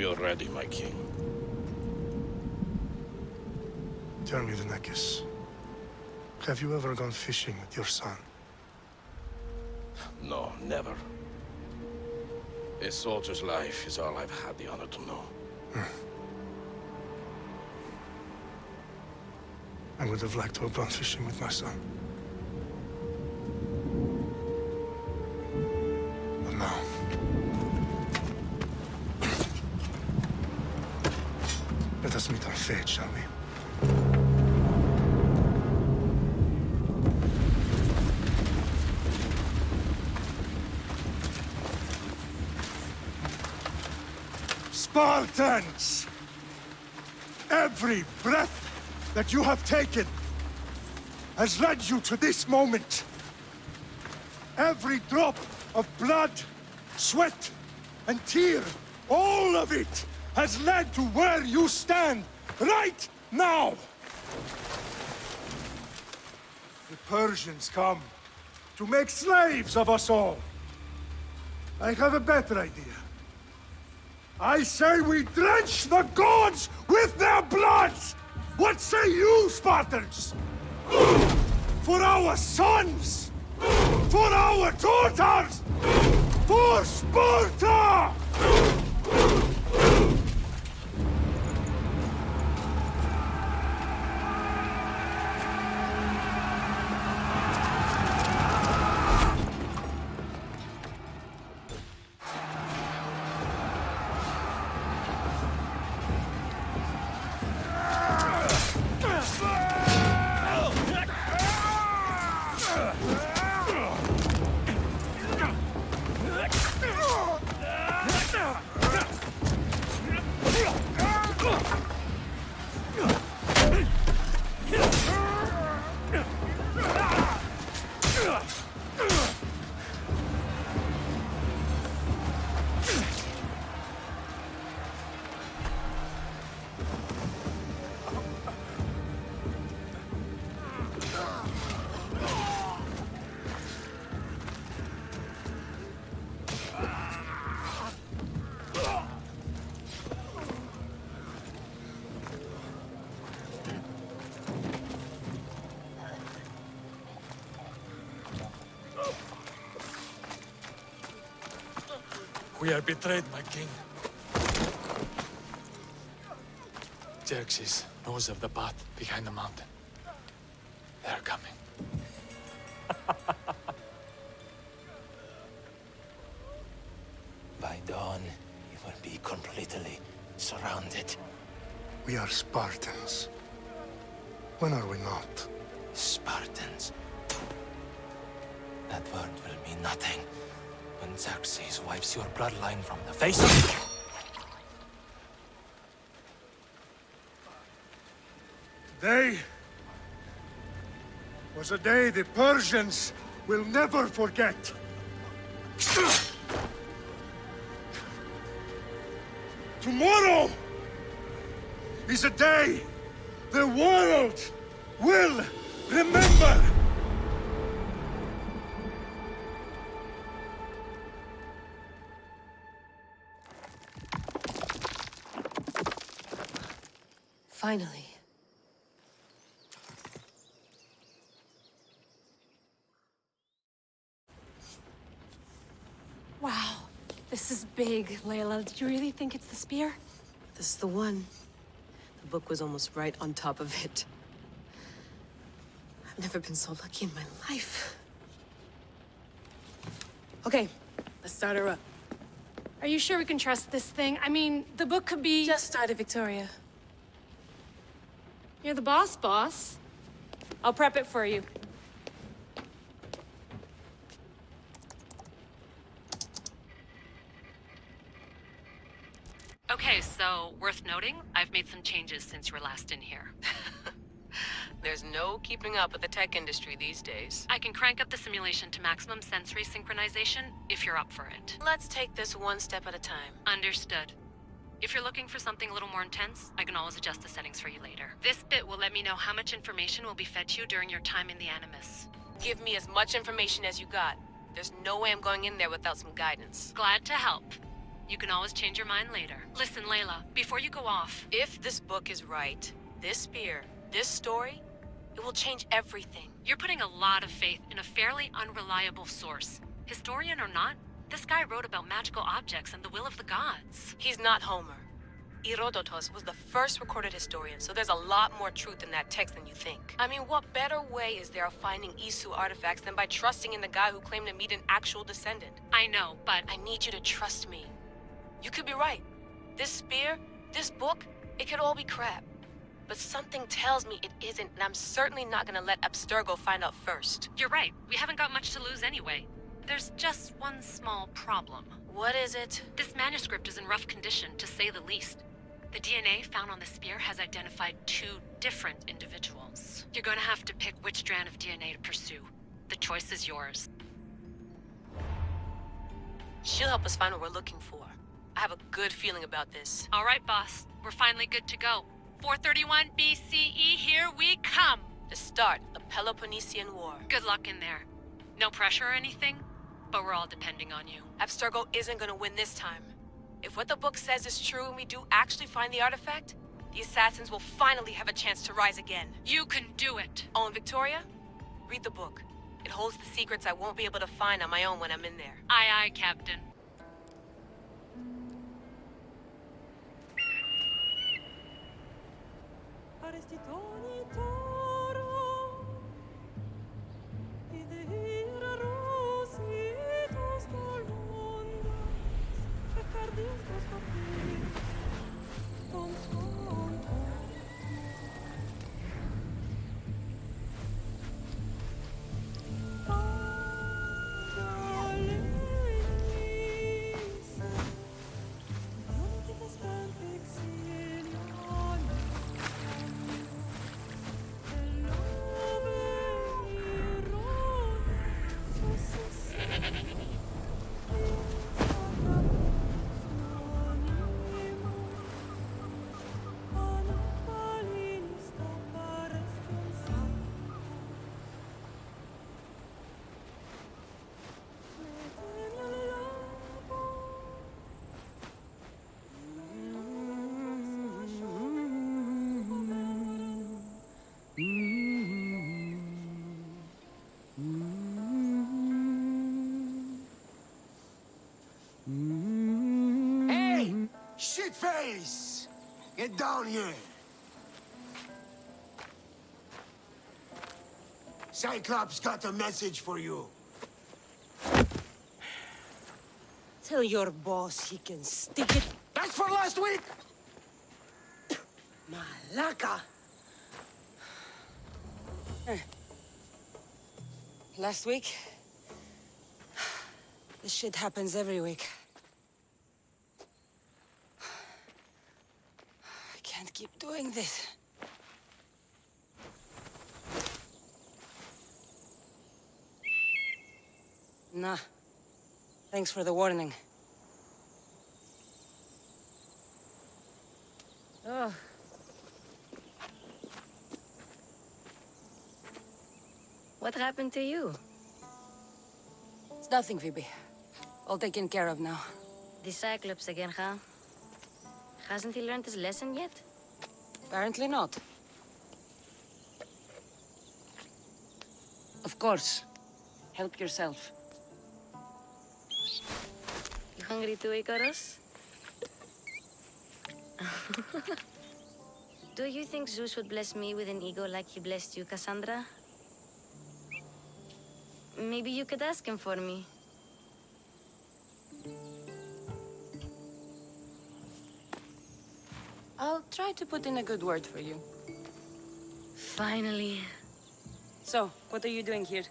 We are ready, my king. Tell me, the Nekis. Have you ever gone fishing with your son? No, never. A soldier's life is all I've had the honor to know. I would have liked to have gone fishing with my son. But now... Let us meet our fate, shall we? Spartans! Every breath that you have taken has led you to this moment. Every drop of blood, sweat, and tear, all of it has led to where you stand right now. The Persians come to make slaves of us all. I have a better idea. I say we drench the gods with their blood! What say you, Spartans? For our sons! For our daughters! For Sparta! We are betrayed, my king. Xerxes knows of the path behind the mountain. They are coming. By dawn, you will be completely surrounded. We are Spartans. When are we not? Spartans. That word will mean nothing when Xerxes wipes your bloodline from the face of... Today was a day the Persians will never forget. Tomorrow is a day the world will remember. Finally. Wow, this is big, Layla. Did you really think it's the spear? This is the one. The book was almost right on top of it. I've never been so lucky in my life. Okay, let's start her up. Are you sure we can trust this thing? I mean, the book could be... Just started, Victoria. You're the boss, boss. I'll prep it for you. Okay, so worth noting, I've made some changes since you were last in here. There's no keeping up with the tech industry these days. I can crank up the simulation to maximum sensory synchronization if you're up for it. Let's take this one step at a time. Understood. If you're looking for something a little more intense, I can always adjust the settings for you later. This bit will let me know how much information will be fed to you during your time in the Animus. Give me as much information as you got. There's no way I'm going in there without some guidance. Glad to help. You can always change your mind later. Listen, Layla, before you go off... If this book is right, this spear, this story, it will change everything. You're putting a lot of faith in a fairly unreliable source. Historian or not, this guy wrote about magical objects and the will of the gods. He's not Homer. Herodotus was the first recorded historian, so there's a lot more truth in that text than you think. I mean, what better way is there of finding Isu artifacts than by trusting in the guy who claimed to meet an actual descendant? I know, but... I need you to trust me. You could be right. This spear, this book, it could all be crap. But something tells me it isn't, and I'm certainly not gonna let Abstergo find out first. You're right. We haven't got much to lose anyway. There's just one small problem. What is it? This manuscript is in rough condition, to say the least. The DNA found on the spear has identified 2 different individuals. You're gonna have to pick which strand of DNA to pursue. The choice is yours. She'll help us find what we're looking for. I have a good feeling about this. All right, boss. We're finally good to go. 431 BCE, here we come! The start of the Peloponnesian War. Good luck in there. No pressure or anything, but we're all depending on you. Abstergo isn't gonna win this time. If what the book says is true and we do actually find the artifact, the assassins will finally have a chance to rise again. You can do it! Oh, and Victoria? Read the book. It holds the secrets I won't be able to find on my own when I'm in there. Aye, aye, Captain. Shitface! Get down here! Cyclops got a message for you. Tell your boss he can stick it. That's for last week! Malaka! Last week? This shit happens every week. I can't keep doing this. Nah. Thanks for the warning. Oh. What happened to you? It's nothing, Phoebe. All taken care of now. The Cyclops again, huh? Hasn't he learned his lesson yet? Apparently not. Of course. Help yourself. You hungry too, Icarus? Do you think Zeus would bless me with an ego like he blessed you, Cassandra? Maybe you could ask him for me. I'll try to put in a good word for you. Finally. So, what are you doing here?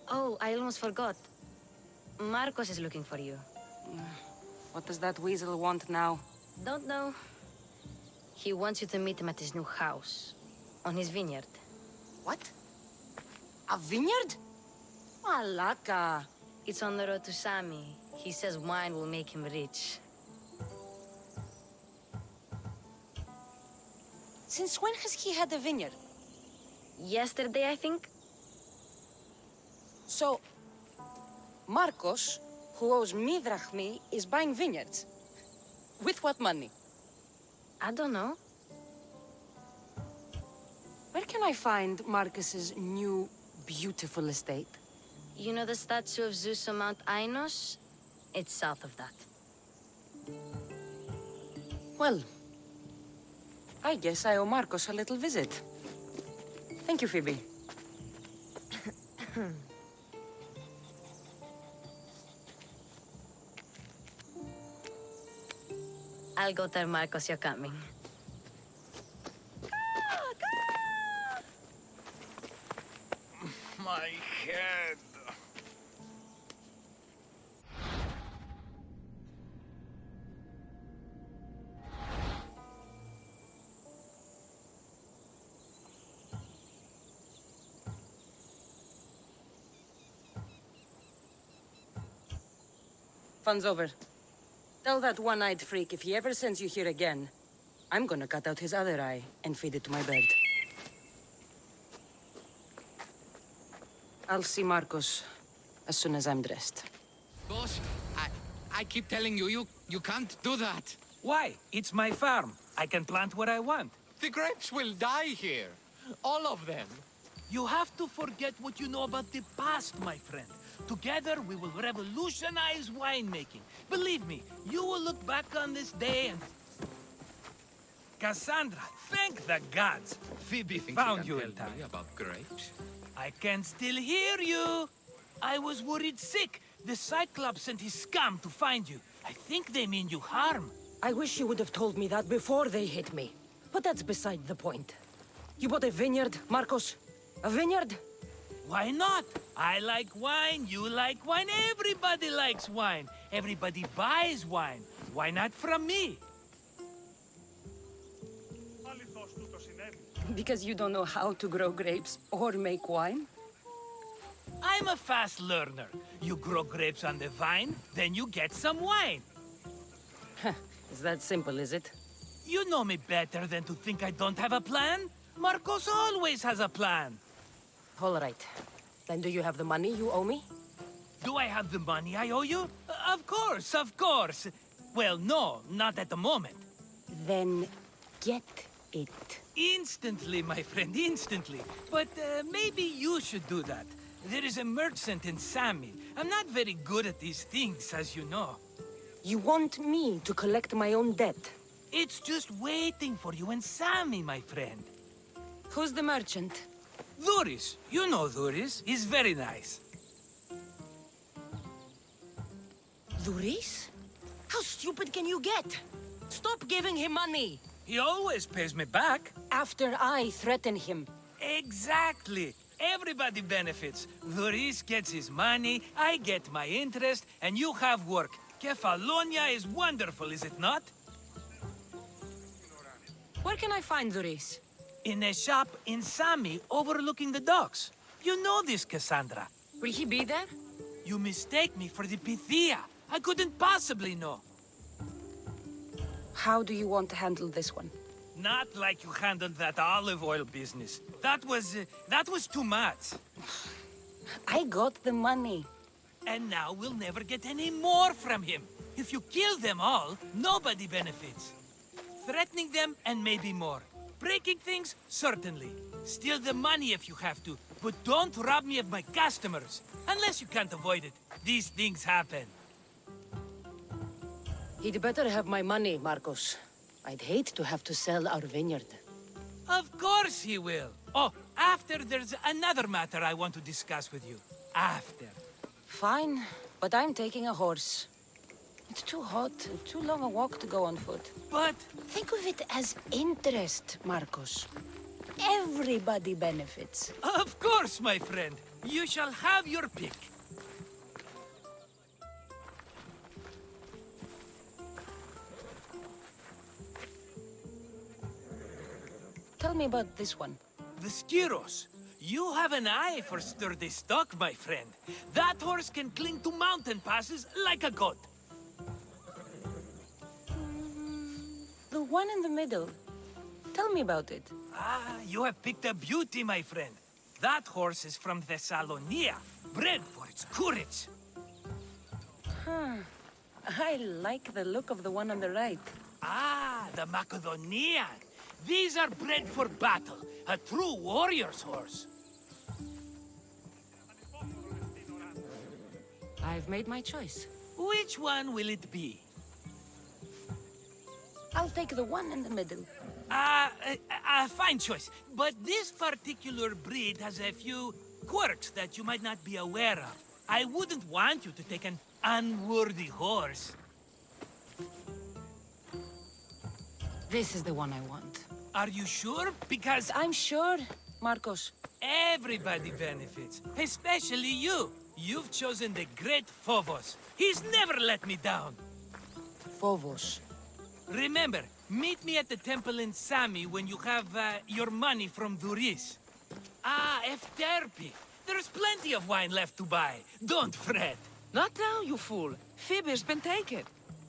Oh, I almost forgot. Marcos is looking for you. What does that weasel want now? Don't know. He wants you to meet him at his new house. On his vineyard. What? A vineyard? Malaka. It's on the road to Sami. He says wine will make him rich. Since when has he had a vineyard? Yesterday, I think? So, Marcos, who owes me drachmi, is buying vineyards. With what money? I don't know. Where can I find Marcus's new, beautiful estate? You know the statue of Zeus on Mount Ainos? It's south of that. Well, I guess I owe Marcus a little visit. Thank you, Phoebe. I'll go tell Marcos you're coming. My head. Fun's over. Tell that one-eyed freak if he ever sends you here again, I'm gonna cut out his other eye and feed it to my bird. I'll see Marcos as soon as I'm dressed. Boss, I keep telling you, you can't do that. Why? It's my farm. I can plant what I want. The grapes will die here. All of them. You have to forget what you know about the past, my friend. Together, we will revolutionize winemaking. Believe me, you will look back on this day and... Cassandra, thank the gods! Phoebe found you in time. About grapes? I can still hear you! I was worried sick. The Cyclops sent his scum to find you. I think they mean you harm. I wish you would have told me that before they hit me. But that's beside the point. You bought a vineyard, Marcos? A vineyard? Why not? I like wine, you like wine, everybody likes wine. Everybody buys wine. Why not from me? Because you don't know how to grow grapes or make wine? I'm a fast learner. You grow grapes on the vine, then you get some wine. Is that simple, is it? You know me better than to think I don't have a plan. Marcos always has a plan. All right. Then do you have the money you owe me? Do I have the money I owe you? Of course, of course. Well, no, not at the moment. Then get it. Instantly, my friend, instantly. But maybe you should do that. There is a merchant in Sami. I'm not very good at these things, as you know. You want me to collect my own debt? It's just waiting for you in Sami, my friend. Who's the merchant? Duris. You know Duris. He's very nice. Duris? How stupid can you get? Stop giving him money! He always pays me back. After I threaten him. Exactly. Everybody benefits. Duris gets his money, I get my interest, and you have work. Kefalonia is wonderful, is it not? Where can I find Duris? In a shop in Sami overlooking the docks. You know this, Cassandra. Will he be there? You mistake me for the Pythia. I couldn't possibly know. How do you want to handle this one? Not like you handled that olive oil business. That was too much. I got the money. And now we'll never get any more from him. If you kill them all, nobody benefits. Threatening them, and maybe more. Breaking things, certainly. Steal the money if you have to, but don't rob me of my customers. Unless you can't avoid it. These things happen. He'd better have my money, Marcos. I'd hate to have to sell our vineyard. Of course he will. Oh, after there's another matter I want to discuss with you. After. Fine, but I'm taking a horse. It's too hot and too long a walk to go on foot. But... Think of it as interest, Marcos. Everybody benefits. Of course, my friend. You shall have your pick. Tell me about this one. The Skiros. You have an eye for sturdy stock, my friend. That horse can cling to mountain passes like a goat. The one in the middle. Tell me about it. Ah, you have picked a beauty, my friend. That horse is from Thessalonia, bred for its courage. I like the look of the one on the right. Ah, the Macedonian. These are bred for battle. A true warrior's horse. I've made my choice. Which one will it be? I'll take the one in the middle. Fine choice. But this particular breed has a few quirks that you might not be aware of. I wouldn't want you to take an unworthy horse. This is the one I want. Are you sure? Because I'm sure, Marcos. everybody benefits, especially you. You've chosen the great Phobos. He's never let me down. Phobos. Remember, meet me at the temple in Sami when you have your money from Duris. Ah, Efterpi. There's plenty of wine left to buy. Don't fret. Not now, you fool. Phoebe's been taken.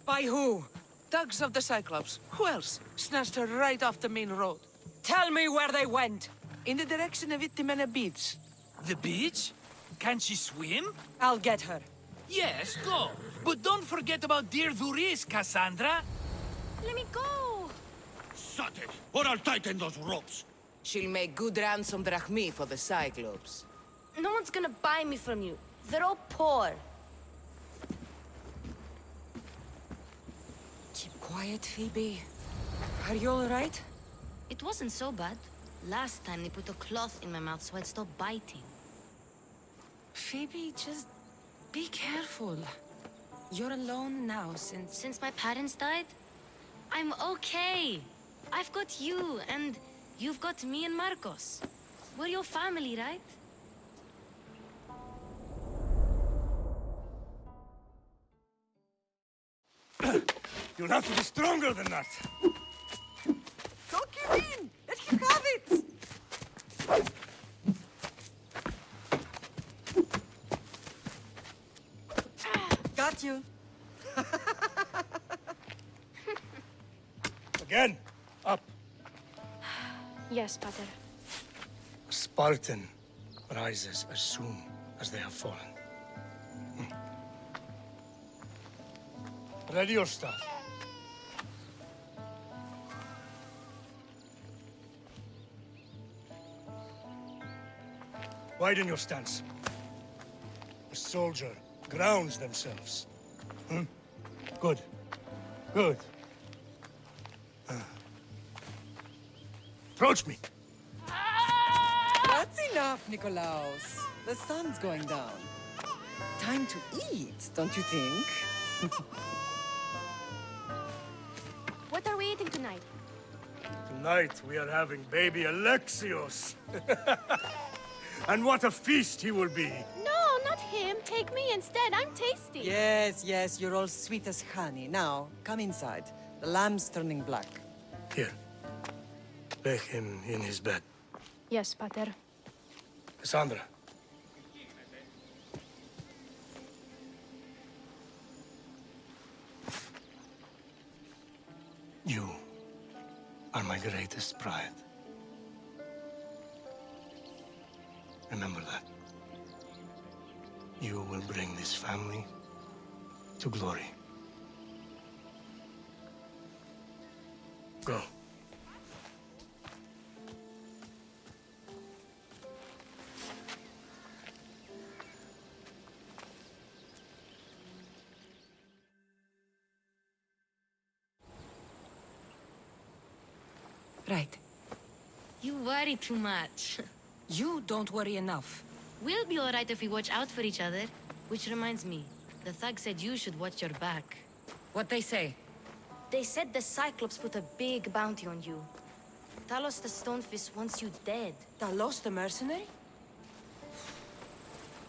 By who? Thugs of the Cyclops. Who else? Snatched her right off the main road. Tell me where they went. In the direction of Itimena Beach. The beach? Can she swim? I'll get her. Yes, go. But don't forget about dear Duris, Cassandra. Let me go! Shut it, or I'll tighten those ropes. She'll make good ransom drachmi for the Cyclops. No one's gonna buy me from you. They're all poor. Keep quiet, Phoebe. Are you all right? It wasn't so bad. Last time they put a cloth in my mouth so I'd stop biting. Phoebe, just be careful. You're alone now Since my parents died? I'm okay. I've got you, and you've got me and Marcos. We're your family, right? You'll have to be stronger than that. Don't give in! Let him have it! Got you. Again, up. Yes, Pater. A Spartan rises as soon as they have fallen. Ready your staff. Widen your stance. A soldier grounds themselves. Good. Good. Approach me. That's enough, Nikolaos. The sun's going down. Time to eat, don't you think? What are we eating tonight? Tonight we are having baby Alexios. And what a feast he will be. No, not him. Take me instead. I'm tasty. Yes, yes, you're all sweet as honey. Now, come inside. The lamb's turning black. Here. Lay him in his bed. Yes, Pater. Cassandra. You are my greatest pride. Remember that. You will bring this family to glory. Go. Right. You worry too much. You don't worry enough. We'll be alright if we watch out for each other. Which reminds me, the thug said you should watch your back. What they say? They said the Cyclops put a big bounty on you. Talos the Stonefist wants you dead. Talos the mercenary?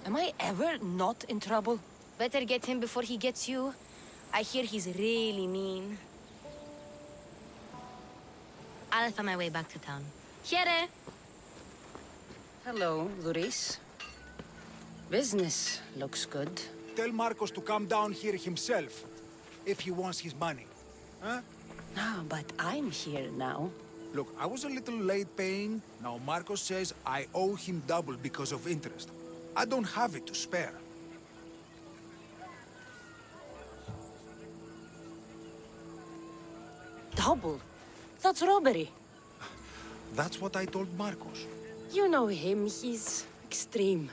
Am I ever not in trouble? Better get him before he gets you. I hear he's really mean. I'll find my way back to town. Here! Hello, Duris. Business looks good. Tell Marcos to come down here himself, if he wants his money. Huh? No, but I'm here now. Look, I was a little late paying. Now Marcos says I owe him double because of interest. I don't have it to spare. double. That's robbery. That's what I told Marcos. You know him, he's extreme.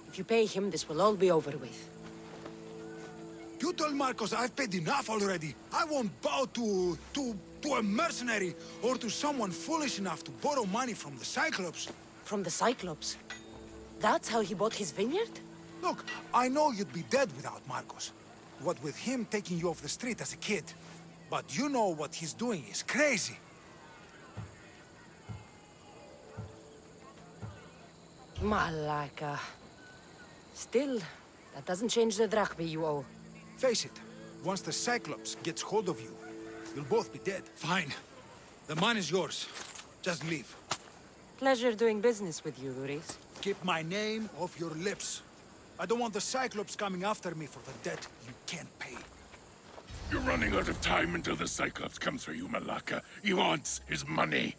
If you pay him, this will all be over with. You told Marcos I've paid enough already. I won't bow to a mercenary or to someone foolish enough to borrow money from the Cyclops. From the Cyclops? That's how he bought his vineyard? Look, I know you'd be dead without Marcos. What with him taking you off the street as a kid. But you know what he's doing is crazy. Malaka. Still, that doesn't change the drachma you owe. Face it, once the Cyclops gets hold of you, you'll both be dead. Fine. The money's yours. Just leave. Pleasure doing business with you, Luris. Keep my name off your lips. I don't want the Cyclops coming after me for the debt you can't pay. You're running out of time until the Cyclops comes for you, Malaka. He wants his money.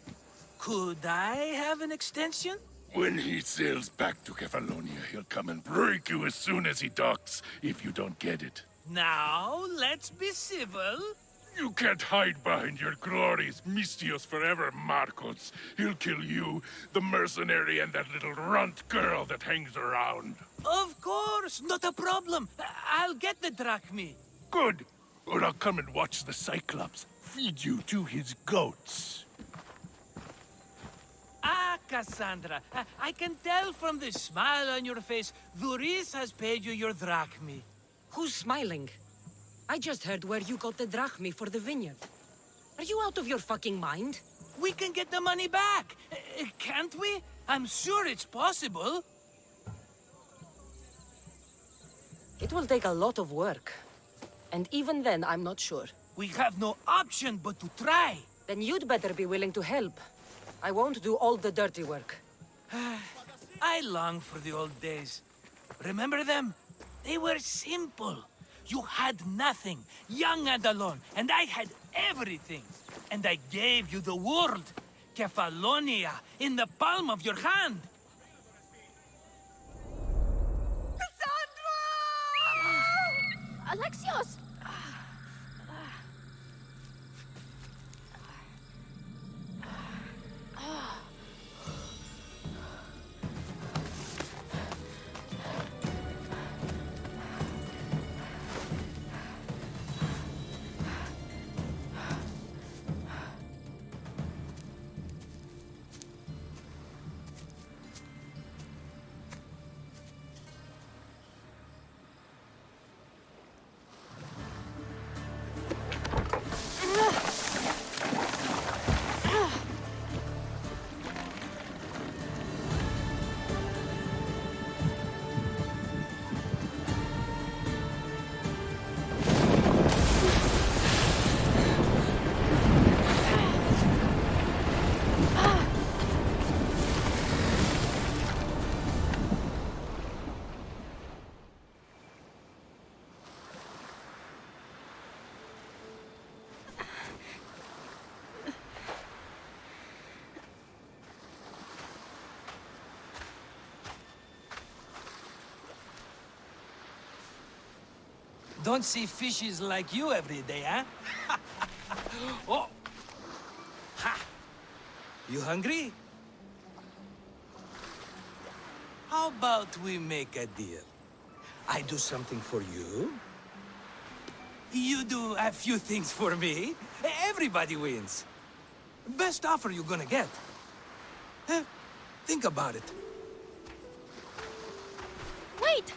Could I have an extension? When he sails back to Kefalonia, he'll come and break you as soon as he docks, if you don't get it. Now, let's be civil. You can't hide behind your glories, Mistios forever, Marcos. He'll kill you, the mercenary, and that little runt girl that hangs around. Of course, not a problem. I'll get the drachmi. Good. Or I'll come and watch the Cyclops feed you to his goats. Ah, Cassandra, I can tell from the smile on your face, Duris has paid you your drachmi. Who's smiling? I just heard where you got the drachmi for the vineyard. Are you out of your fucking mind? We can get the money back, can't we? I'm sure it's possible. It will take a lot of work. And even then, I'm not sure. We have no option but to try. Then you'd better be willing to help. I won't do all the dirty work. I long for the old days. Remember them? They were simple. You had nothing, young and alone, and I had everything. And I gave you the world, Kefalonia, in the palm of your hand. Alexios! Don't see fishes like you every day, huh? Oh! Ha! You hungry? How about we make a deal? I do something for you. You do a few things for me. Everybody wins. Best offer you're gonna get. Think about it. Wait!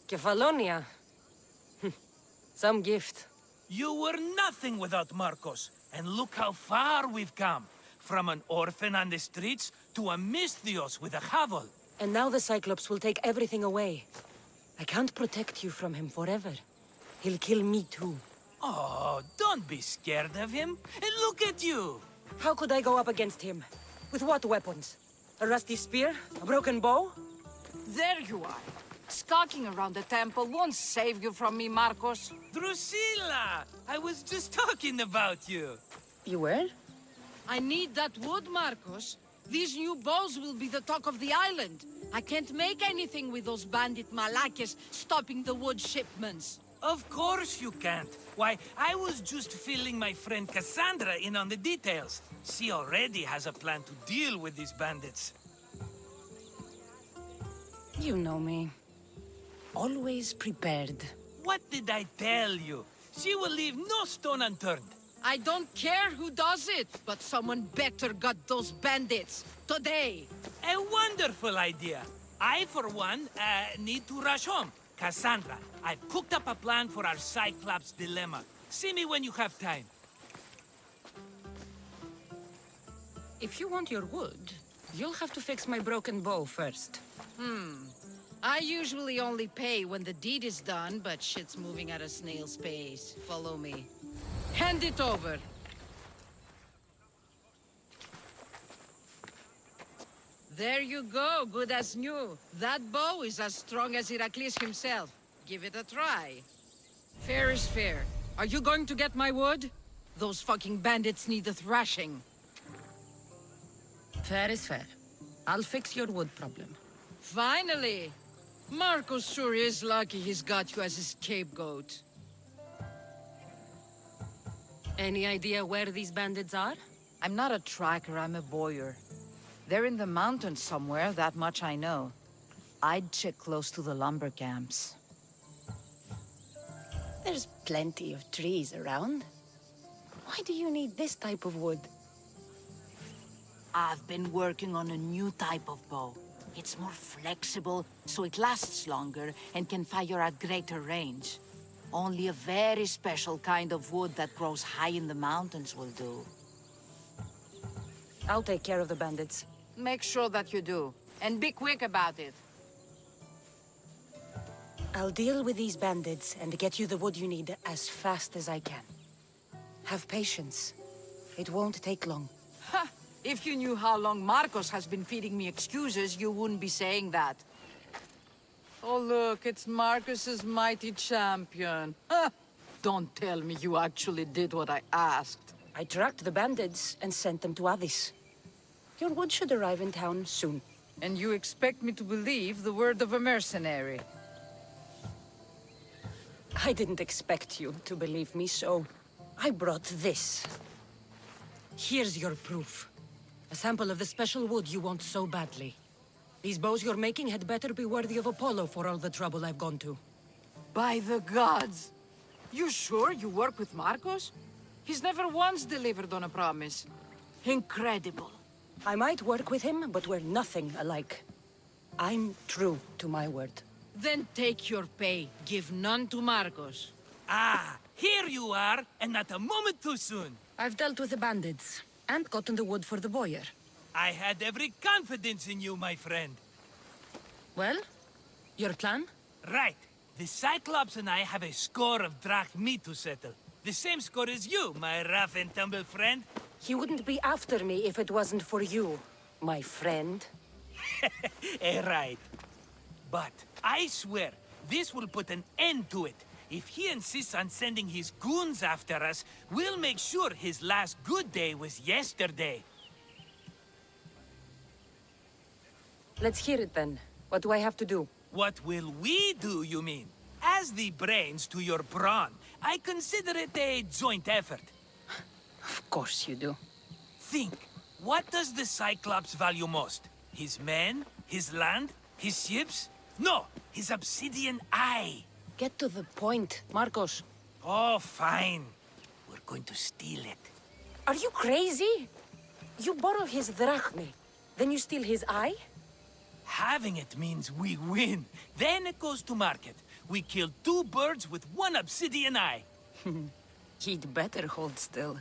Kefalonia. Some gift. You were nothing without Marcos, and look how far we've come. From an orphan on the streets to a Mistios with a hovel. And now the Cyclops will take everything away. I can't protect you from him forever. He'll kill me too. Oh, don't be scared of him. And look at you! How could I go up against him? With what weapons? A rusty spear? A broken bow? There you are. Skulking around the temple won't save you from me, Marcos. Drusilla! I was just talking about you. You were? I need that wood, Marcos. These new bows will be the talk of the island. I can't make anything with those bandit malakes stopping the wood shipments. Of course you can't. Why, I was just filling my friend Cassandra in on the details. She already has a plan to deal with these bandits. You know me. Always prepared. What did I tell you? She will leave no stone unturned. I don't care who does it, but someone better got those bandits. Today. A wonderful idea. I, for one, need to rush home. Cassandra, I've cooked up a plan for our Cyclops dilemma. See me when you have time. If you want your wood, you'll have to fix my broken bow first. I usually only pay when the deed is done, but shit's moving at a snail's pace. Follow me. Hand it over. There you go, good as new. That bow is as strong as Heracles himself. Give it a try. Fair is fair. Are you going to get my wood? Those fucking bandits need a thrashing. Fair is fair. I'll fix your wood problem. Finally! Marcos sure is lucky he's got you as his scapegoat. Any idea where these bandits are? I'm not a tracker, I'm a boyer. They're in the mountains somewhere, that much I know. I'd check close to the lumber camps. There's plenty of trees around. Why do you need this type of wood? I've been working on a new type of bow. It's more flexible, so it lasts longer and can fire at greater range. Only a very special kind of wood that grows high in the mountains will do. I'll take care of the bandits. Make sure that you do. And be quick about it. I'll deal with these bandits and get you the wood you need as fast as I can. Have patience. It won't take long. Ha! If you knew how long Marcos has been feeding me excuses, you wouldn't be saying that. Oh look, it's Marcos's mighty champion. Ha! Don't tell me you actually did what I asked. I tracked the bandits and sent them to Odyssey. Your wood should arrive in town soon. And you expect me to believe the word of a mercenary? I didn't expect you to believe me, so I brought this. Here's your proof. A sample of the special wood you want so badly. These bows you're making had better be worthy of Apollo for all the trouble I've gone to. By the gods! You sure you work with Marcos? He's never once delivered on a promise. Incredible. I might work with him, but we're nothing alike. I'm true to my word. Then take your pay. Give none to Marcos. Ah, here you are, and not a moment too soon. I've dealt with the bandits, and gotten the wood for the boyer. I had every confidence in you, my friend. Well, your plan? Right. The Cyclops and I have a score of drachmi to settle. The same score as you, my rough and tumble friend. He wouldn't be after me if it wasn't for you, my friend. Right. But I swear, this will put an end to it. If he insists on sending his goons after us, we'll make sure his last good day was yesterday. Let's hear it then. What do I have to do? What will we do, you mean? As the brains to your brawn, I consider it a joint effort. Of course you do. Think, what does the Cyclops value most? His men? His land? His ships? No, his obsidian eye. Get to the point, Marcos. Oh, fine. We're going to steal it. Are you crazy? You borrow his drachmi, then you steal his eye? Having it means we win. Then it goes to market. We kill 2 birds with 1 obsidian eye. He'd better hold still,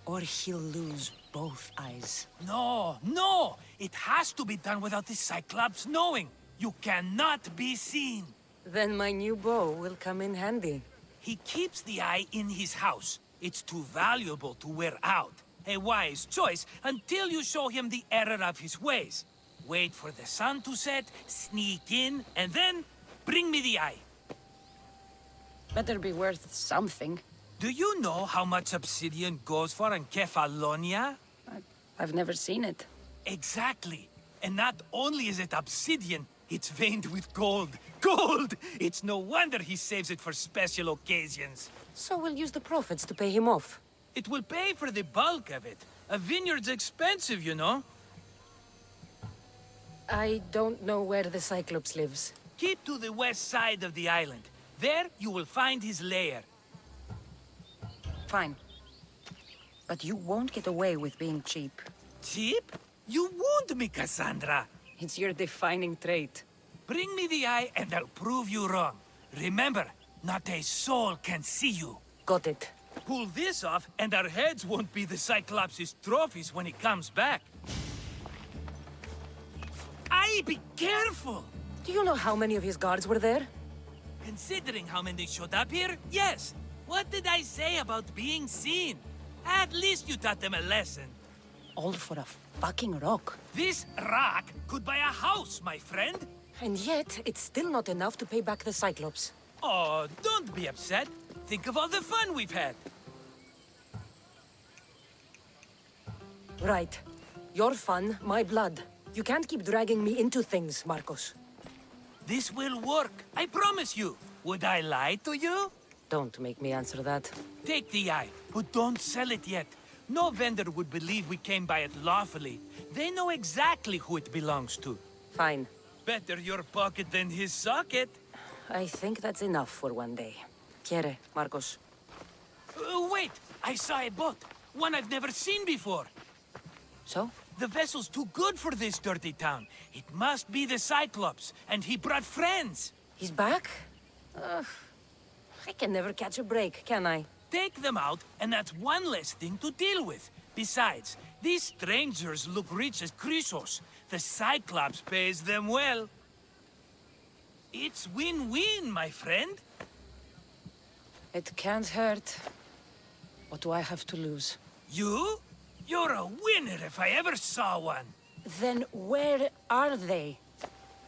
or he'll lose both eyes. No, no! It has to be done without the Cyclops knowing. You cannot be seen. Then my new bow will come in handy. He keeps the eye in his house. It's too valuable to wear out. A wise choice until you show him the error of his ways. Wait for the sun to set, sneak in, and then bring me the eye. Better be worth something. Do you know how much obsidian goes for in Kefalonia? I've never seen it. Exactly. And not only is it obsidian, it's veined with gold. Gold! It's no wonder he saves it for special occasions. So we'll use the profits to pay him off. It will pay for the bulk of it. A vineyard's expensive, you know. I don't know where the Cyclops lives. Keep to the west side of the island. There, you will find his lair. Fine. But you won't get away with being cheap. Cheap? You wound me, Cassandra. It's your defining trait. Bring me the eye and I'll prove you wrong. Remember, not a soul can see you. Got it. Pull this off and our heads won't be the Cyclops' trophies when he comes back. Aye, be careful! Do you know how many of his guards were there? Considering how many showed up here, yes. What did I say about being seen? At least you taught them a lesson. All for a fucking rock. This rock could buy a house, my friend. And yet, it's still not enough to pay back the Cyclops. Oh, don't be upset. Think of all the fun we've had. Right. Your fun, my blood. You can't keep dragging me into things, Marcos. This will work, I promise you. Would I lie to you? Don't make me answer that. Take the eye, but don't sell it yet. No vendor would believe we came by it lawfully. They know exactly who it belongs to. Fine. Better your pocket than his socket. I think that's enough for one day. Quiere, Marcos. Wait! I saw a boat. One I've never seen before. So? The vessel's too good for this dirty town. It must be the Cyclops, and he brought friends. He's back? I can never catch a break, can I? Take them out, and that's one less thing to deal with. Besides, these strangers look rich as Chrysos. The Cyclops pays them well. It's win-win, my friend. It can't hurt. What do I have to lose? You? You're a winner if I ever saw one. Then where are they?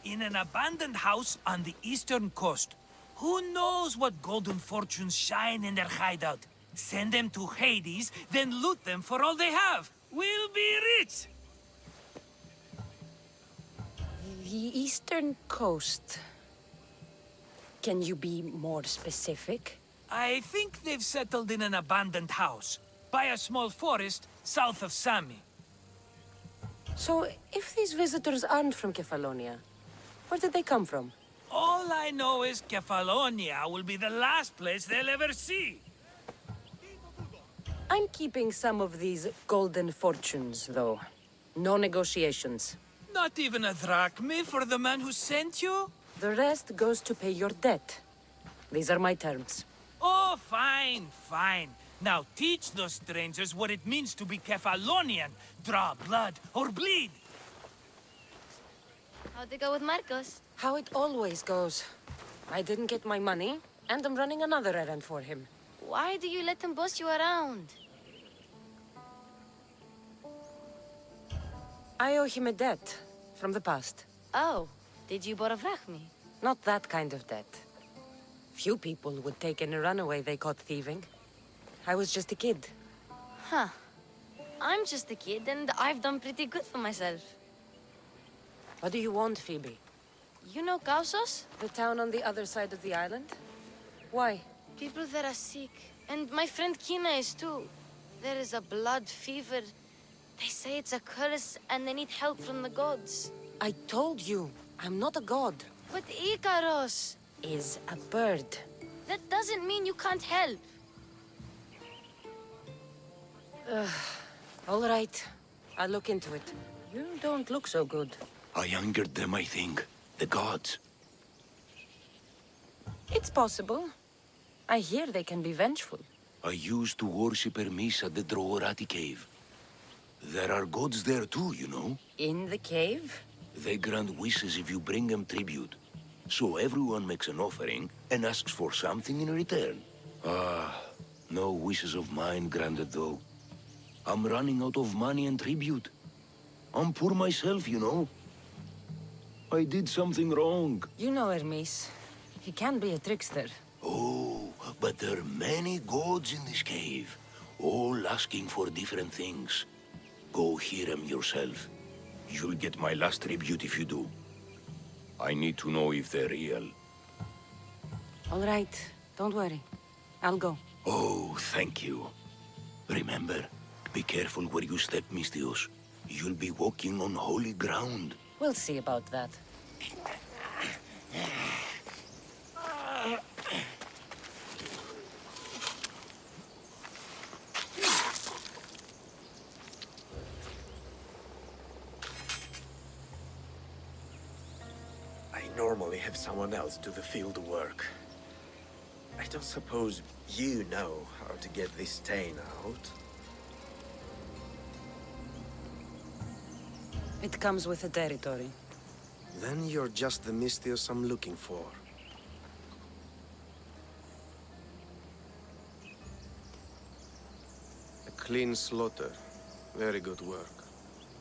In an abandoned house on the eastern coast. Who knows what golden fortunes shine in their hideout? Send them to Hades, then loot them for all they have. We'll be rich! The eastern coast. Can you be more specific? I think they've settled in an abandoned house, by a small forest south of Sami. So, if these visitors aren't from Kefalonia, where did they come from? All I know is Kefalonia will be the last place they'll ever see. I'm keeping some of these golden fortunes, though. No negotiations. Not even a drachme for the man who sent you? The rest goes to pay your debt. These are my terms. Oh, fine, fine. Now teach those strangers what it means to be Kefalonian. Draw blood or bleed. How'd it go with Marcos? How it always goes. I didn't get my money, and I'm running another errand for him. Why do you let him boss you around? I owe him a debt from the past. Oh, did you borrow me? Not that kind of debt. Few people would take any runaway they caught thieving. I was just a kid. Huh. I'm just a kid, and I've done pretty good for myself. What do you want, Phoebe? You know Kausos? The town on the other side of the island? Why? People there are sick. And my friend Kina is too. There is a blood fever. They say it's a curse, and they need help from the gods. I told you, I'm not a god. But Ikaros is a bird. That doesn't mean you can't help. All right. I'll look into it. You don't look so good. I angered them, I think. The gods. It's possible. I hear they can be vengeful. I used to worship Hermes at the Droorati cave. There are gods there too, you know. In the cave? They grant wishes if you bring them tribute. So everyone makes an offering and asks for something in return. No wishes of mine granted though. I'm running out of money and tribute. I'm poor myself, you know. I did something wrong. You know Hermes. He can be a trickster. Oh, but there are many gods in this cave, all asking for different things. Go hear them yourself. You'll get my last tribute if you do. I need to know if they're real. All right, don't worry. I'll go. Oh, thank you. Remember, be careful where you step, Mistios. You'll be walking on holy ground. We'll see about that. I normally have someone else do the field work. I don't suppose you know how to get this stain out? It comes with the territory. Then you're just the Mistios I'm looking for. A clean slaughter. Very good work.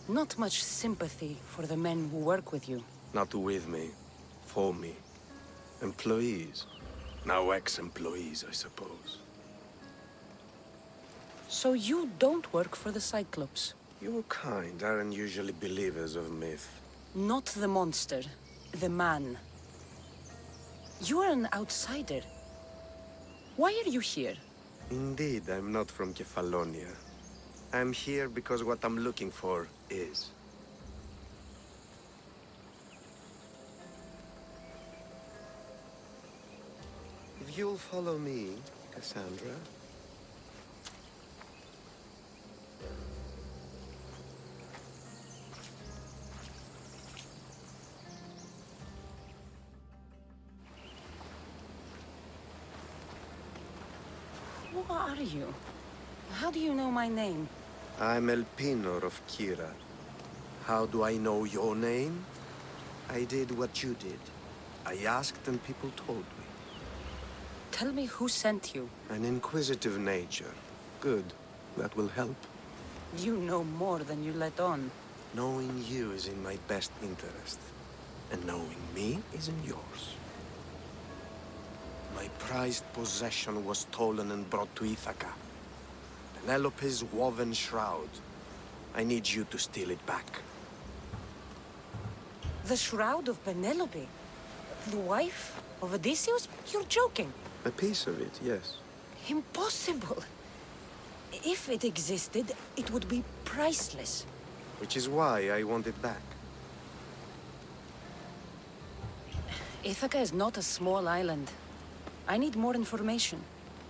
Not much sympathy for the men who work with you. Not with me. For me. Employees. Now ex-employees, I suppose. So you don't work for the Cyclops? Your kind aren't usually believers of myth. Not the monster. The man. You are an outsider. Why are you here? Indeed, I'm not from Kefalonia. I'm here because what I'm looking for is. If you'll follow me, Cassandra. Who are you? How do you know my name? I'm El Pinor of Kira. How do I know your name? I did what you did. I asked and people told me. Tell me who sent you. An inquisitive nature. Good. That will help. You know more than you let on. Knowing you is in my best interest. And knowing me is in yours. My prized possession was stolen and brought to Ithaca. Penelope's woven shroud. I need you to steal it back. The shroud of Penelope? The wife of Odysseus? You're joking. A piece of it, yes. Impossible. If it existed, it would be priceless. Which is why I want it back. Ithaca is not a small island. I need more information.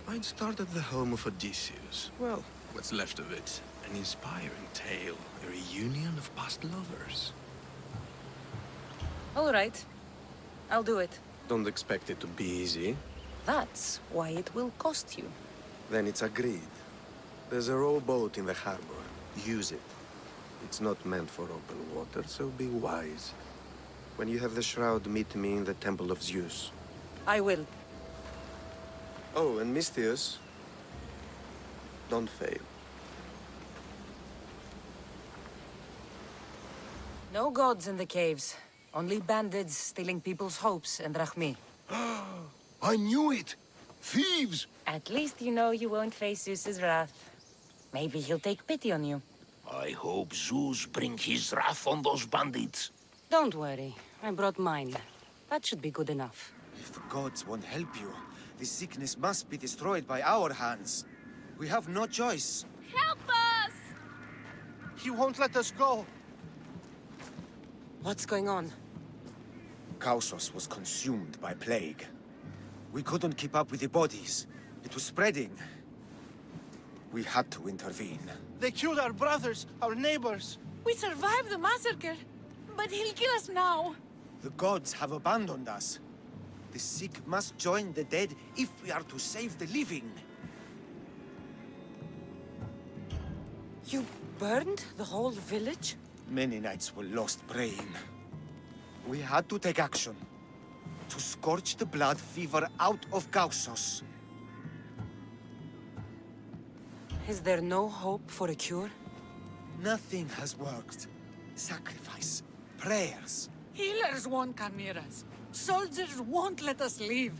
I'd start at the home of Odysseus. Well, what's left of it. An inspiring tale. A reunion of past lovers. All right. I'll do it. Don't expect it to be easy. That's why it will cost you. Then it's agreed. There's a rowboat in the harbor. Use it. It's not meant for open water, so be wise. When you have the shroud, meet me in the Temple of Zeus. I will. Oh, and Mistios, don't fail. No gods in the caves. Only bandits stealing people's hopes and drachmi. I knew it! Thieves! At least you know you won't face Zeus's wrath. Maybe he'll take pity on you. I hope Zeus bring his wrath on those bandits. Don't worry. I brought mine. That should be good enough. If the gods won't help you, this sickness must be destroyed by our hands. We have no choice. Help us! He won't let us go. What's going on? Kausos was consumed by plague. We couldn't keep up with the bodies. It was spreading. We had to intervene. They killed our brothers, our neighbors. We survived the massacre, but he'll kill us now. The gods have abandoned us. The sick must join the dead if we are to save the living. You burned the whole village? Many nights were lost praying. We had to take action. To scorch the blood fever out of Kausos. Is there no hope for a cure? Nothing has worked. Sacrifice. Prayers. Healers won't come near us. Soldiers won't let us leave.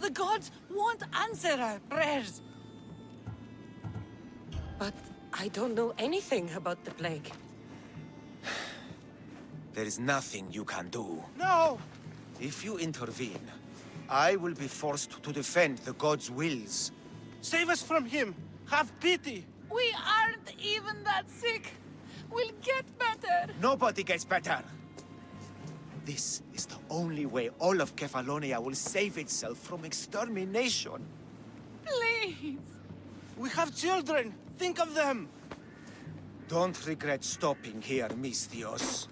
The gods won't answer our prayers. But I don't know anything about the plague. There is nothing you can do. No! If you intervene, I will be forced to defend the gods' wills. Save us from him! Have pity! We aren't even that sick. We'll get better. Nobody gets better! This is the only way all of Kefalonia will save itself from extermination. Please. We have children! Think of them! Don't regret stopping here, Mistios.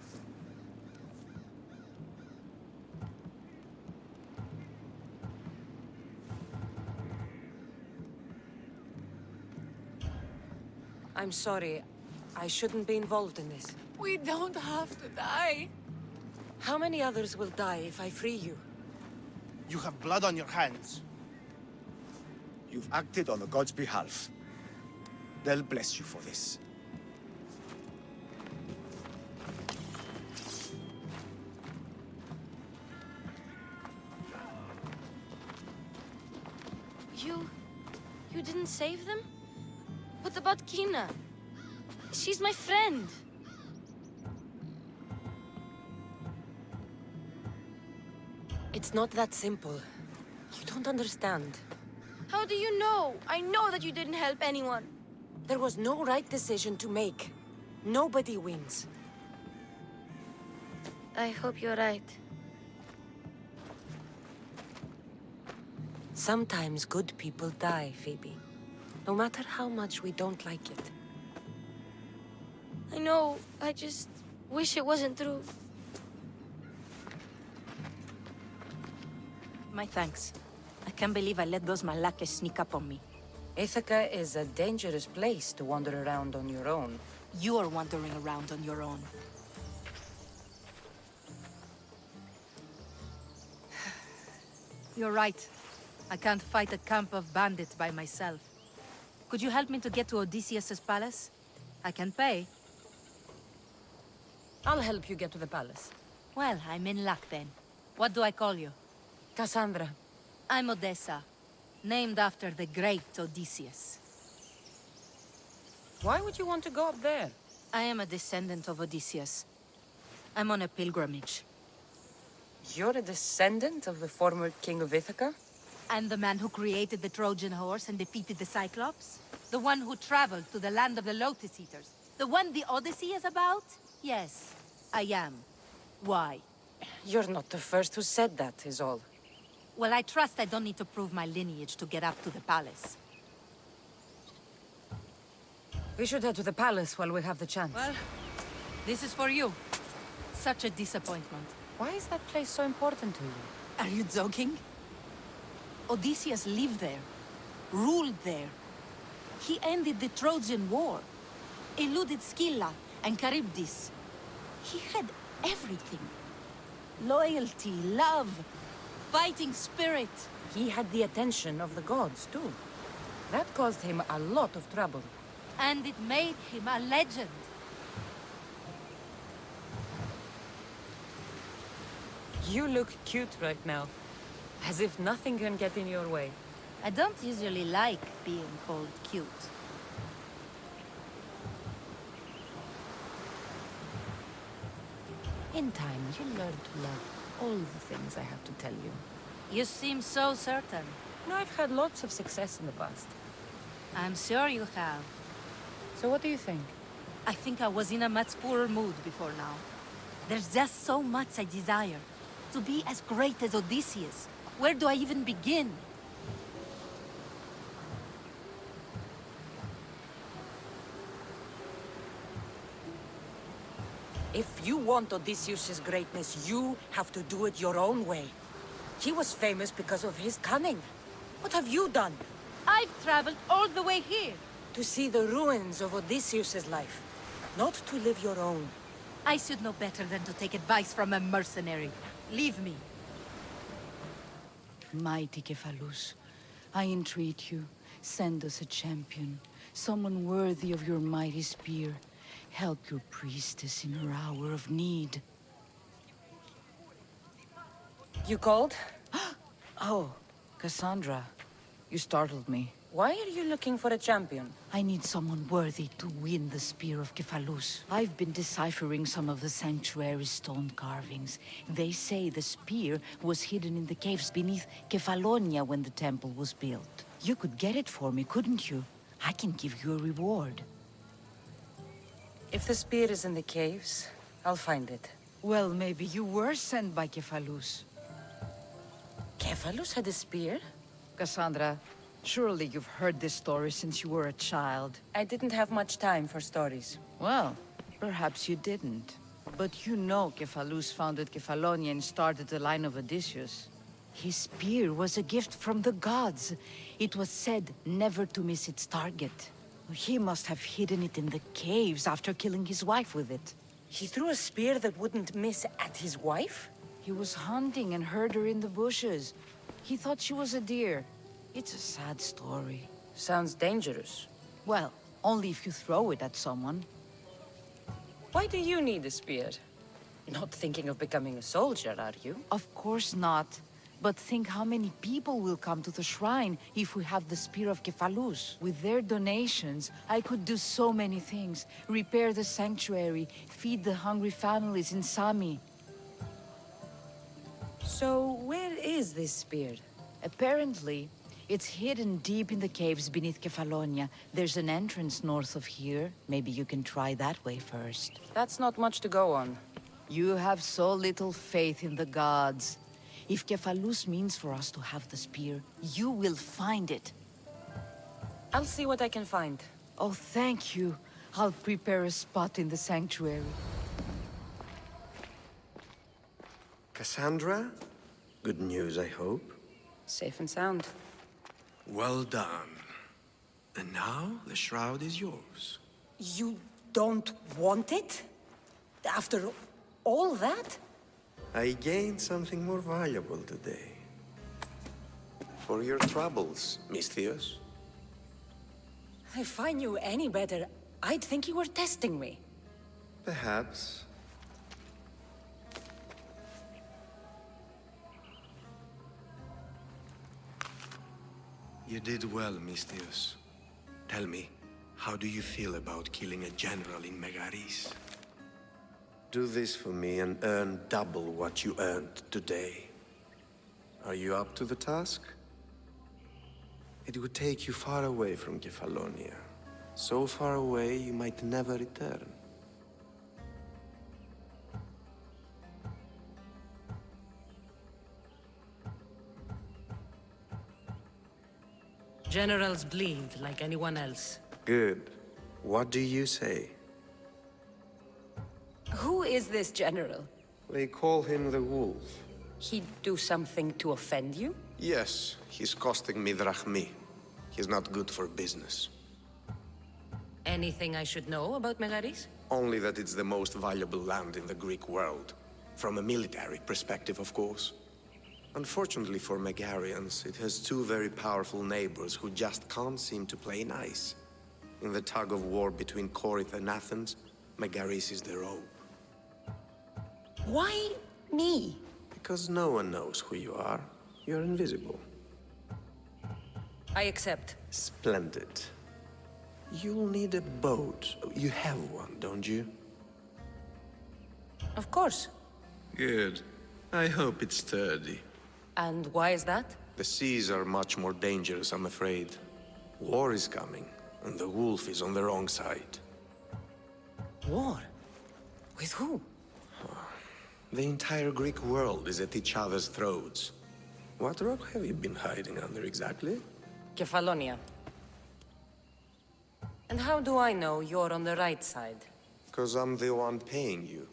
I'm sorry. I shouldn't be involved in this. We don't have to die. How many others will die if I free you? You have blood on your hands. You've acted on the gods' behalf. They'll bless you for this. You didn't save them? What about Kina? She's my friend. It's not that simple. You don't understand. How do you know? I know that you didn't help anyone. There was no right decision to make. Nobody wins. I hope you're right. Sometimes good people die, Phoebe. No matter how much we don't like it. I know. I just wish it wasn't true. My thanks. I can't believe I let those Malakas sneak up on me. Ithaca is a dangerous place to wander around on your own. You're wandering around on your own. You're right. I can't fight a camp of bandits by myself. Could you help me to get to Odysseus's palace? I can pay. I'll help you get to the palace. Well, I'm in luck then. What do I call you? Cassandra. I'm Odessa, named after the great Odysseus. Why would you want to go up there? I am a descendant of Odysseus. I'm on a pilgrimage. You're a descendant of the former king of Ithaca? And the man who created the Trojan horse and defeated the Cyclops? The one who traveled to the land of the Lotus Eaters? The one the Odyssey is about? Yes, I am. Why? You're not the first who said that, is all. Well, I trust I don't need to prove my lineage to get up to the palace. We should head to the palace while we have the chance. Well, this is for you. Such a disappointment. Why is that place so important to you? Are you joking? Odysseus lived there, ruled there. He ended the Trojan War, eluded Scylla and Charybdis. He had everything. Loyalty, love, fighting spirit. He had the attention of the gods, too. That caused him a lot of trouble. And it made him a legend. You look cute right now. As if nothing can get in your way. I don't usually like being called cute. In time, you'll learn to love all the things I have to tell you. You seem so certain. No, I've had lots of success in the past. I'm sure you have. So what do you think? I think I was in a much poorer mood before now. There's just so much I desire. To be as great as Odysseus. Where do I even begin? If you want Odysseus' greatness, you have to do it your own way. He was famous because of his cunning. What have you done? I've traveled all the way here. To see the ruins of Odysseus' life, not to live your own. I should know better than to take advice from a mercenary. Leave me. Mighty Cephalus, I entreat you, send us a champion, someone worthy of your mighty spear. Help your priestess in her hour of need. You called? Oh, Cassandra, you startled me. Why are you looking for a champion? I need someone worthy to win the Spear of Kephalus. I've been deciphering some of the sanctuary's stone carvings. They say the spear was hidden in the caves beneath Kefalonia when the temple was built. You could get it for me, couldn't you? I can give you a reward. If the spear is in the caves, I'll find it. Well, maybe you were sent by Kephalus. Kephalus had a spear? Cassandra, surely you've heard this story since you were a child. I didn't have much time for stories. Well, perhaps you didn't. But you know Kephalus founded Kefalonia and started the line of Odysseus. His spear was a gift from the gods. It was said never to miss its target. He must have hidden it in the caves after killing his wife with it. He threw a spear that wouldn't miss at his wife? He was hunting and heard her in the bushes. He thought she was a deer. It's a sad story. Sounds dangerous. Well, only if you throw it at someone. Why do you need a spear? Not thinking of becoming a soldier, are you? Of course not. But think how many people will come to the shrine if we have the Spear of Kephalus. With their donations, I could do so many things. Repair the sanctuary, feed the hungry families in Sami. So, where is this spear? Apparently, it's hidden deep in the caves beneath Kefalonia. There's an entrance north of here. Maybe you can try that way first. That's not much to go on. You have so little faith in the gods. If Kephalus means for us to have the spear, you will find it. I'll see what I can find. Oh, thank you. I'll prepare a spot in the sanctuary. Cassandra? Good news, I hope. Safe and sound. Well done. And now, the shroud is yours. You don't want it? After all that? I gained something more valuable today. For your troubles, Misthios. If I knew any better, I'd think you were testing me. Perhaps. You did well, Misthios. Tell me, how do you feel about killing a general in Megaris? Do this for me and earn double what you earned today. Are you up to the task? It would take you far away from Kefalonia. So far away you might never return. Generals bleed like anyone else. Good. What do you say? Who is this general? They call him the Wolf. He'd do something to offend you? Yes, he's costing me drachmi. He's not good for business. Anything I should know about Megaris? Only that it's the most valuable land in the Greek world. From a military perspective, of course. Unfortunately for Megarians, it has two very powerful neighbors who just can't seem to play nice. In the tug of war between Corinth and Athens, Megaris is the rope. Why me? Because no one knows who you are. You're invisible. I accept. Splendid. You'll need a boat. You have one, don't you? Of course. Good. I hope it's sturdy. And why is that? The seas are much more dangerous, I'm afraid. War is coming, and the wolf is on the wrong side. War? With who? The entire Greek world is at each other's throats. What rock have you been hiding under exactly? Kefalonia. And how do I know you're on the right side? Because I'm the one paying you.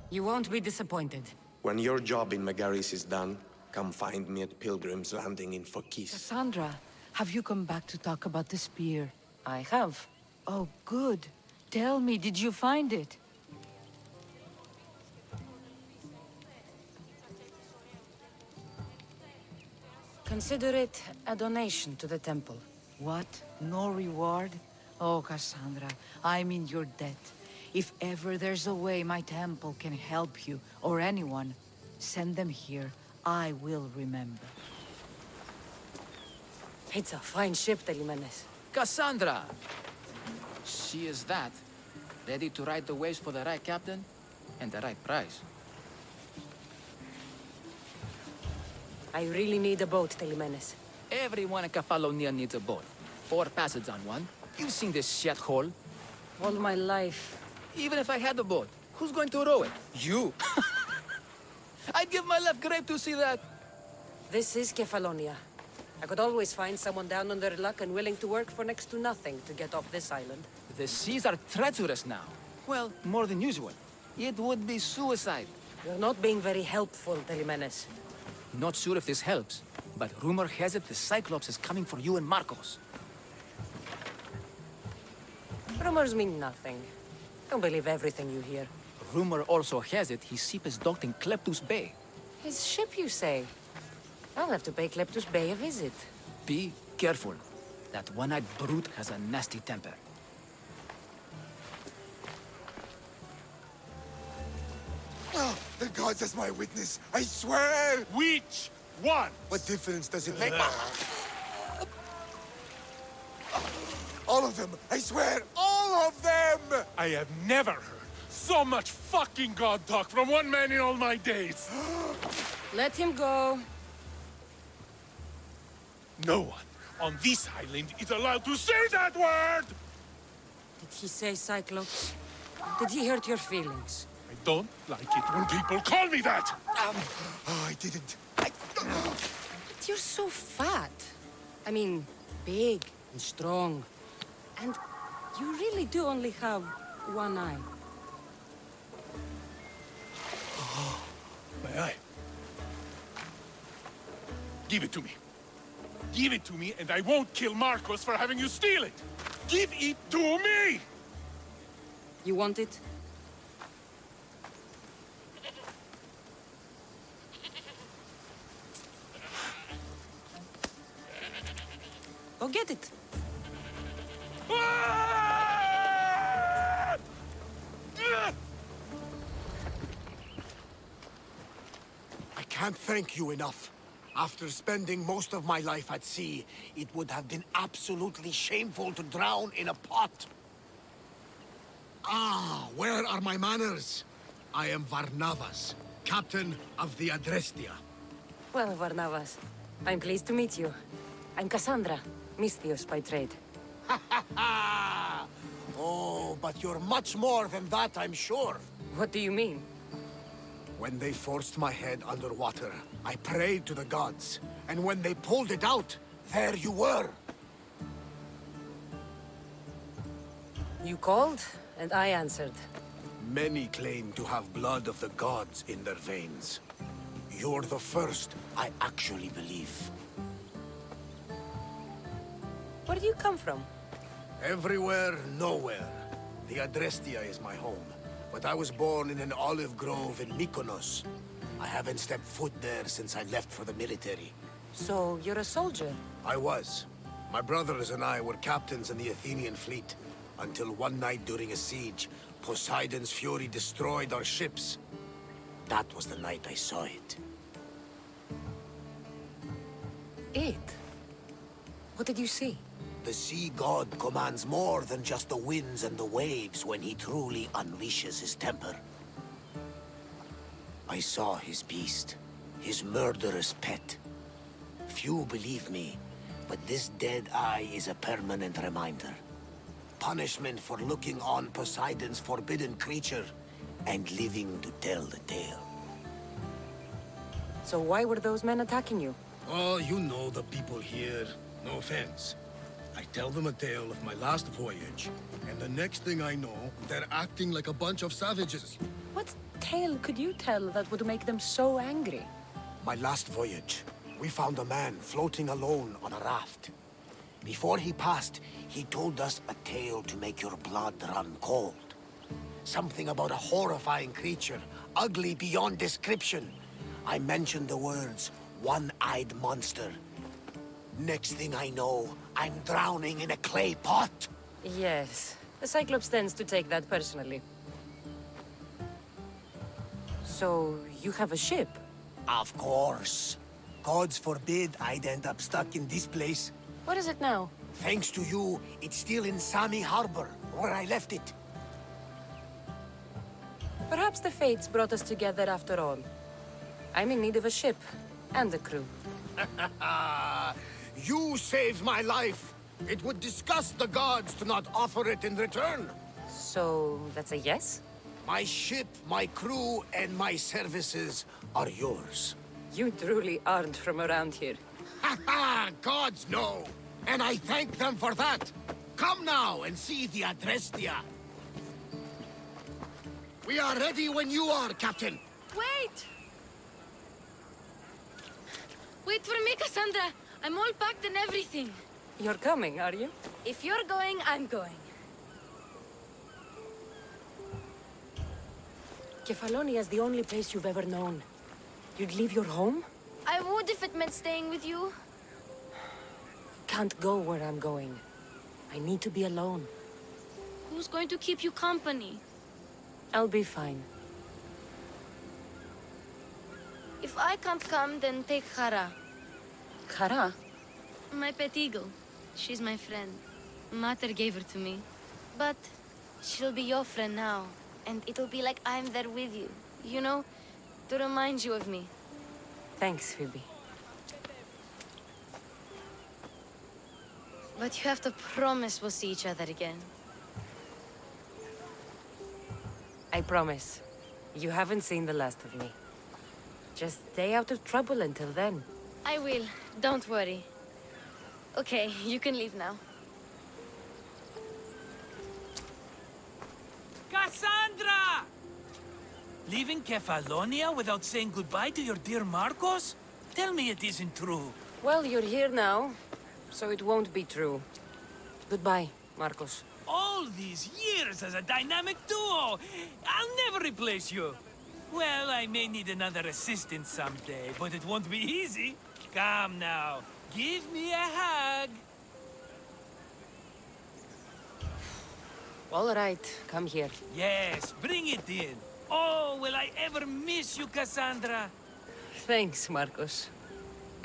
You won't be disappointed. When your job in Megaris is done, come find me at Pilgrim's Landing in Phokis. Cassandra, have you come back to talk about the spear? I have. Oh, good. Tell me, did you find it? Consider it a donation to the temple. What? No reward? Oh, Cassandra, I'm in your debt. If ever there's a way my temple can help you, or anyone, send them here. I will remember. It's a fine ship, Telimenes. Cassandra! She is that. Ready to ride the waves for the right captain and the right price. I really need a boat, Telimenes. Everyone in Kefalonia needs a boat. 4 passage on one. You've seen this shithole. All my life. Even if I had a boat, who's going to row it? You! I'd give my left grape to see that. This is Kefalonia. I could always find someone down on their luck and willing to work for next to nothing to get off this island. The seas are treacherous now. Well, more than usual. It would be suicide. You're not being very helpful, Telimenes. Not sure if this helps, but rumor has it the Cyclops is coming for you and Marcos. Rumors mean nothing. Don't believe everything you hear. Rumor also has it his ship is docked in Kleptus Bay. His ship, you say? I'll have to pay Kleptus Bay a visit. Be careful. That one-eyed brute has a nasty temper. Oh, the gods as my witness, I swear! Which one? What difference does it make? All of them, I swear, all of them! I have never heard so much fucking god talk from one man in all my days. Let him go. No one on this island is allowed to say that word! Did he say Cyclops? Did he hurt your feelings? I don't like it when people call me that! Oh, I didn't. But you're so fat. I mean, big and strong. And you really do only have one eye. My eye. Give it to me. Give it to me, and I won't kill Marcos for having you steal it! Give it to me! You want it? Go get it. I can't thank you enough. After spending most of my life at sea, it would have been absolutely shameful to drown in a pot. Ah, where are my manners? I am Varnavas, captain of the Adrestia. Well, Varnavas, I'm pleased to meet you. I'm Cassandra, Misthios by trade. Oh, but you're much more than that, I'm sure. What do you mean? When they forced my head underwater, I prayed to the gods. And when they pulled it out, there you were. You called, and I answered. Many claim to have blood of the gods in their veins. You're the first I actually believe. Where do you come from? Everywhere, nowhere. The Adrestia is my home. But I was born in an olive grove in Mykonos. I haven't stepped foot there since I left for the military. So, you're a soldier? I was. My brothers and I were captains in the Athenian fleet. Until one night during a siege, Poseidon's fury destroyed our ships. That was the night I saw it. It? What did you see? The sea god commands more than just the winds and the waves when he truly unleashes his temper. I saw his beast, his murderous pet. Few believe me, but this dead eye is a permanent reminder. Punishment for looking on Poseidon's forbidden creature and living to tell the tale. So why were those men attacking you? Oh, you know the people here. No offense. I tell them a tale of my last voyage, and the next thing I know, they're acting like a bunch of savages. What tale could you tell that would make them so angry? My last voyage, we found a man floating alone on a raft. Before he passed, he told us a tale to make your blood run cold. Something about a horrifying creature, ugly beyond description. I mentioned the words, one-eyed monster. Next thing I know, I'm drowning in a clay pot. Yes. The Cyclops tends to take that personally. So, you have a ship? Of course. Gods forbid I'd end up stuck in this place. What is it now? Thanks to you, it's still in Sami Harbor, where I left it. Perhaps the fates brought us together after all. I'm in need of a ship and a crew. You saved my life. It would disgust the gods to not offer it in return. So, that's a yes? My ship, my crew, and my services are yours. You truly aren't from around here. Ha ha! Gods know! And I thank them for that! Come now and see the Adrestia. We are ready when you are, Captain. Wait! Wait for me, Cassandra. I'm all packed and everything. You're coming, are you? If you're going, I'm going. Kefalonia is the only place you've ever known. You'd leave your home? I would if it meant staying with you. Can't go where I'm going. I need to be alone. Who's going to keep you company? I'll be fine. If I can't come, then take Hara. Kara? My pet eagle. She's my friend. Mater gave her to me. But she'll be your friend now. And it'll be like I'm there with you. You know, to remind you of me. Thanks, Phoebe. But you have to promise we'll see each other again. I promise. You haven't seen the last of me. Just stay out of trouble until then. I will. Don't worry. Okay, you can leave now. Cassandra! Leaving Kefalonia without saying goodbye to your dear Marcos? Tell me it isn't true. Well, you're here now, so it won't be true. Goodbye, Marcos. All these years as a dynamic duo! I'll never replace you! Well, I may need another assistant someday, but it won't be easy. Come now, give me a hug! All right, come here. Yes, bring it in. Oh, will I ever miss you, Cassandra? Thanks, Marcos.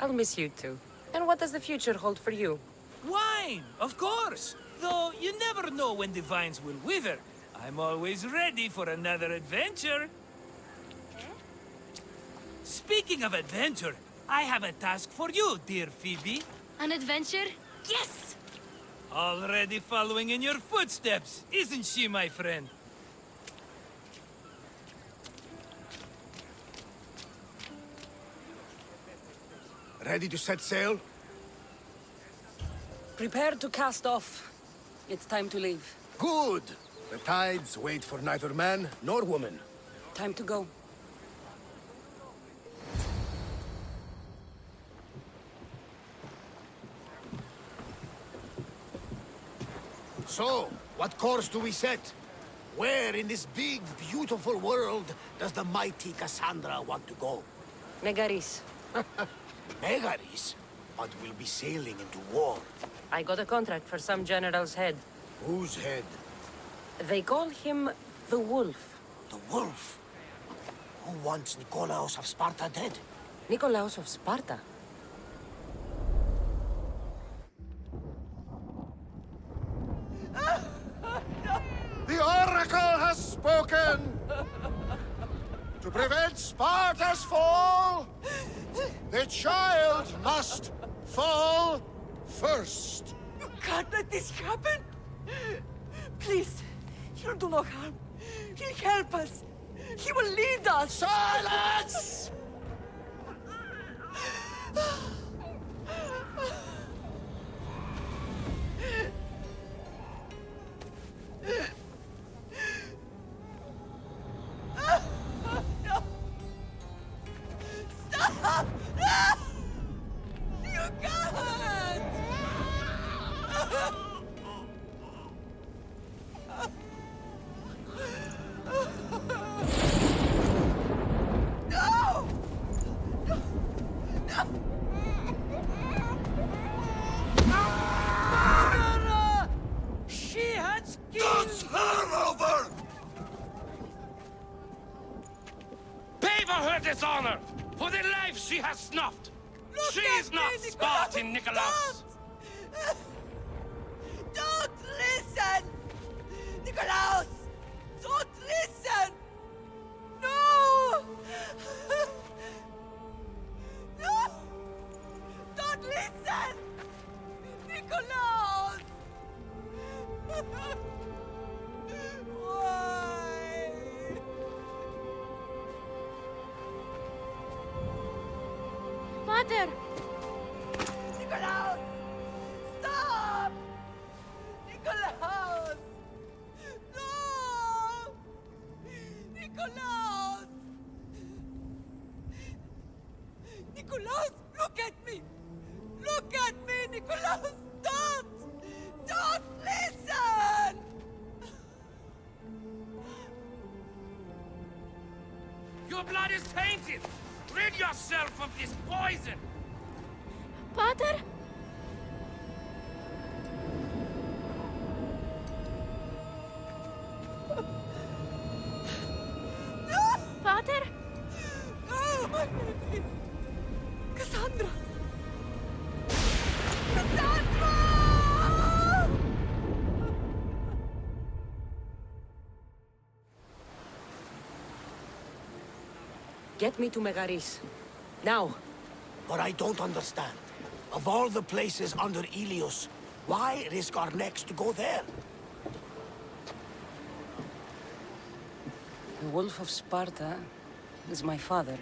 I'll miss you too. And what does the future hold for you? Wine, of course! Though you never know when the vines will wither. I'm always ready for another adventure. Speaking of adventure, I have a task for you, dear Phoebe. An adventure? Yes! Already following in your footsteps, isn't she, my friend? Ready to set sail? Prepare to cast off. It's time to leave. Good! The tides wait for neither man nor woman. Time to go. So, what course do we set? Where in this big, beautiful world does the mighty Cassandra want to go? Megaris. Megaris? But we'll be sailing into war. I got a contract for some general's head. Whose head? They call him the Wolf. The Wolf? Who wants Nikolaos of Sparta dead? Nikolaos of Sparta? The Oracle has spoken! To prevent Sparta's fall, the child must fall first. You can't let this happen! Please, he'll do no harm. He'll help us. He will lead us. Silence! Stop! You can't! No! No! No! She has killed... That's her over! Pay for her dishonor! For the life she has snuffed! She is not Spartan, Nikolaos! Don't listen! Nikolaos! Don't listen! No! No! Don't listen! Nikolaos! Why? Mater! Nikolaos! Stop! Nikolaos! No! Nikolaos! Nikolaos, look at me! Look at me, Nikolaos! Don't! Don't listen! Your blood is tainted! Rid yourself of this poison! Pater? Pater? Oh, my baby! Cassandra! Cassandra! Get me to Megaris. Now. But I don't understand. Of all the places under Ilios, why risk our necks to go there? The Wolf of Sparta is my father.